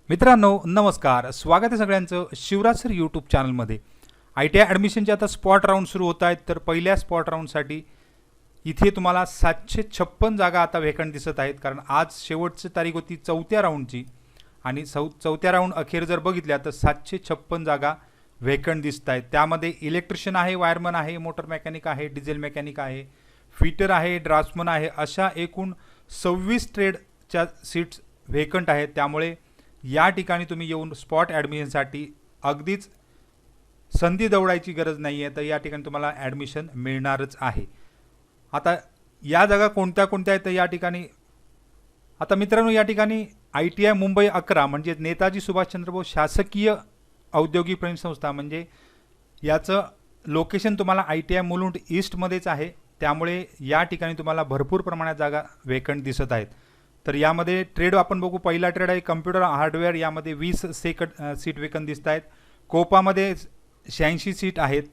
मित्रांनो नमस्कार, स्वागत आहे सगळ्यांचं शिवराज सर यूट्यूब चॅनलमध्ये। ITI ॲडमिशनचे आता स्पॉट राऊंड सुरू होत आहेत। तर पहिल्या स्पॉट राऊंडसाठी इथे तुम्हाला 756 जागा आता व्हेकंट दिसत आहेत, कारण आज शेवटची तारीख होती चौथ्या राऊंडची आणि चौथ्या राऊंड अखेर जर बघितल्या तर 756 जागा व्हेकंट दिसत आहेत। त्यामध्ये इलेक्ट्रिशियन आहे, वायरमन आहे, मोटर मेकॅनिक आहे, डिझेल मेकॅनिक आहे, फिटर आहे, ड्राफ्ट्समन आहे, अशा एकूण 26 ट्रेडच्या सीट्स व्हेकंट आहेत। त्यामुळे या ठिकाणी तुम्ही येऊन स्पॉट ॲडमिशनसाठी अगदीच संधी दौडायची गरज नाही आहे, तर या ठिकाणी तुम्हाला ॲडमिशन मिळणारच आहे। आता या जागा कोणत्या कोणत्या आहेत तर या ठिकाणी आता मित्रांनो या ठिकाणी ITI मुंबई 11 म्हणजे नेताजी सुभाषचंद्र बोस शासकीय औद्योगिक प्रशिक्षण संस्था, म्हणजे याचं लोकेशन तुम्हाला ITI मुलुंड ईस्टमध्येच आहे। त्यामुळे या ठिकाणी तुम्हाला भरपूर प्रमाणात जागा व्हेकंट दिसत आहेत। तर यामध्ये ट्रेड आपण बघू। पहिला ट्रेड आहे कम्प्युटर हार्डवेअर, यामध्ये 20 सीट वेकंट दिसत आहेत। कोपामध्ये 86 सीट आहेत।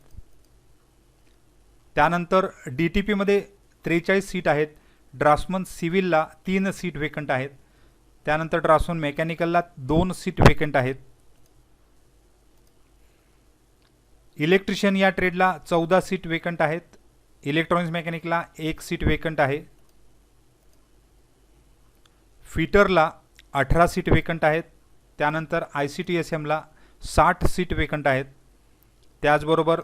त्यानंतर DTP मध्ये 43 सीट आहेत। ड्राफ्ट्समन सिव्हिलला 3 सीट वेकंट आहेत। त्यानंतर ड्राफ्ट्समन मेकॅनिकलला 2 सीट वेकंट आहेत। इलेक्ट्रिशियन या ट्रेडला 14 सीट वेकंट आहेत। इलेक्ट्रॉनिक्स मेकॅनिकला 1 सीट वेकंट आहे। फिटरला 18 सीट वेकंट आहेत। त्यानंतर ICTSMला 60 सीट वेकंट आहेत। त्याचबरोबर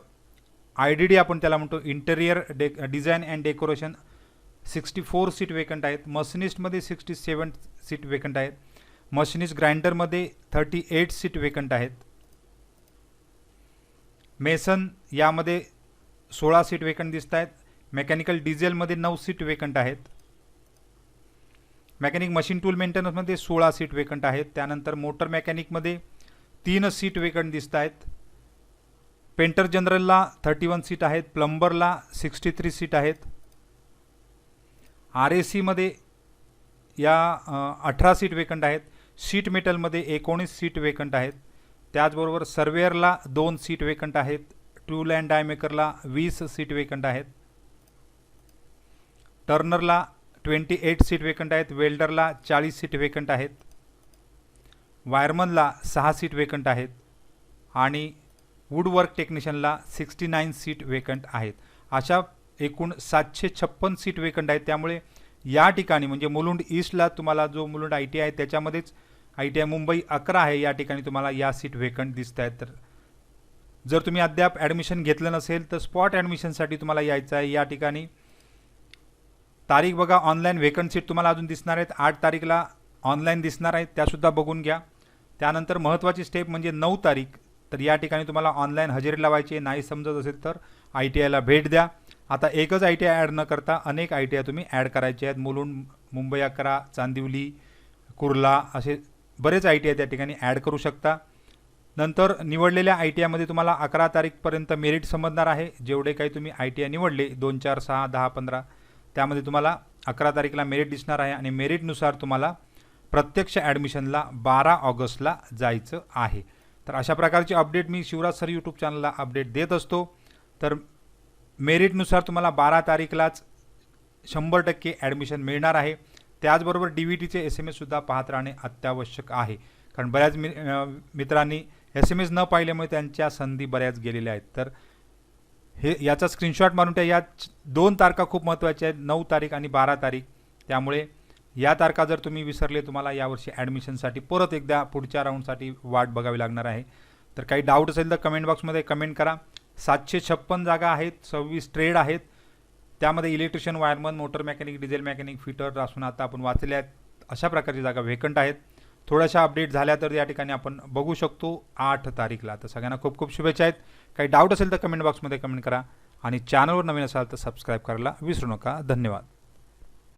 IDD आपण त्याला म्हणतो interior design and decoration 64 seat vacant आहेत। मशिनिस्टमध्ये 67 सीट वेकंट आहेत। मशिनिस्ट ग्राइंडरमध्ये 38 सीट वेकंट आहेत। मेसन यामध्ये 16 सीट वेकंट दिसत आहेत। मेकॅनिकल डिझेलमध्ये 9 सीट वेकंट आहेत। मेकॅनिक मशीन टूल मेंटेनन्समध्ये 16 सीट वेकंट आहेत। त्यानंतर मोटर मेकॅनिकमध्ये 3 सीट वेकंट दिसत आहेत। पेंटर जनरलला 31 सीट आहेत। प्लंबरला 63 सीट आहेत। RAC मध्ये या 18 सीट वेकंट आहेत। शीट मेटलमध्ये 19 सीट वेकंट आहेत। त्याचबरोबर सर्वेअरला 2 सीट वेकंट आहेत। टूल अँड डाय मेकरला 20 सीट वेकंट आहेत। टर्नरला 28 सीट वेकंट आहेत। वेल्डरला 40 सीट वेकंट आहेत। वायरमनला 6 सीट वेकंट आहेत आणि वुडवर्क टेक्निशियनला 69 सीट वेकंट आहेत। अशा एकूण 756 सीट वेकंट आहेत। त्यामुळे या ठिकाणी म्हणजे मुलुंड ईस्टला तुम्हाला जो मुलुंड ITI आहे त्याच्यामध्येच ITI मुंबई 11 आहे, या ठिकाणी तुम्हाला या सीट वेकंट दिसत आहेत। तर जर तुम्ही अद्याप ॲडमिशन घेतलं नसेल तर स्पॉट ॲडमिशनसाठी तुम्हाला यायचं आहे। या ठिकाणी तारीख बघा, ऑनलाईन व्हेकंट सीट तुम्हाला अजून दिसणार आहेत। 8 तारीखला ऑनलाईन दिसणार आहेत, त्यासुद्धा बघून घ्या। त्यानंतर महत्त्वाची स्टेप म्हणजे 9 तारीख, तर या ठिकाणी तुम्हाला ऑनलाईन हजेरी लावायची आहे। नाही समजत असेल तर ITIला भेट द्या। आता एकच ITI ॲड न करता अनेक ITI तुम्ही ॲड करायचे आहेत। मुलुंड, मुंबई 11, चांदिवली, कुर्ला असे बरेच ITI त्या ठिकाणी ॲड करू शकता। नंतर निवडलेल्या ITIमध्ये तुम्हाला 11 तारीखपर्यंत मेरिट समजणार आहे। जेवढे काही तुम्ही ITI निवडले 2, 4, 6, 10, 15 त्यामध्ये तुम्हाला 11 तारीखला मेरिट दिसणार आहे आणि मेरिटनुसार तुम्हाला प्रत्यक्ष ॲडमिशनला 12 ऑगस्टला जायचं आहे। तर अशा प्रकारची अपडेट मी शिवराज सर यूट्यूब चॅनलला अपडेट देत असतो। तर मेरिटनुसार तुम्हाला 12 तारीखलाच 100% ॲडमिशन मिळणार आहे। त्याचबरोबर DVTचे SMS सुद्धा पाहत राहणे अत्यावश्यक आहे, कारण बऱ्याच मित्रांनी SMS न पाहिल्यामुळे त्यांच्या संधी बऱ्याच गेलेल्या आहेत। तर हे याचा स्क्रीनशॉट मारून त्या या 2 तारखा खूप महत्त्वाच्या आहेत, 9 तारीख आणि 12 तारीख। त्यामुळे या तारखा जर तुम्ही विसरले तुम्हाला यावर्षी ॲडमिशनसाठी परत एकदा पुढच्या राऊंडसाठी वाट बघावी लागणार आहे। तर काही डाऊट असेल तर कमेंट बॉक्समध्ये कमेंट करा। 756 जागा आहेत, 26 ट्रेड आहेत। त्यामध्ये electrician, wireman, motor mechanic, diesel mechanic, fitter असून आता आपण वाचले आहेत अशा प्रकारची जागा व्हेकंट आहेत। थोड्याशा अपडेट झाल्या तर या ठिकाणी आपण बघू शकतो 8 तारीखला। तर सगळ्यांना खूप खूप शुभेच्छा आहेत। काही डाऊट असेल तर कमेंट बॉक्समध्ये कमेंट करा आणि चॅनलवर नवीन असाल तर सबस्क्राईब करायला विसरू नका। धन्यवाद।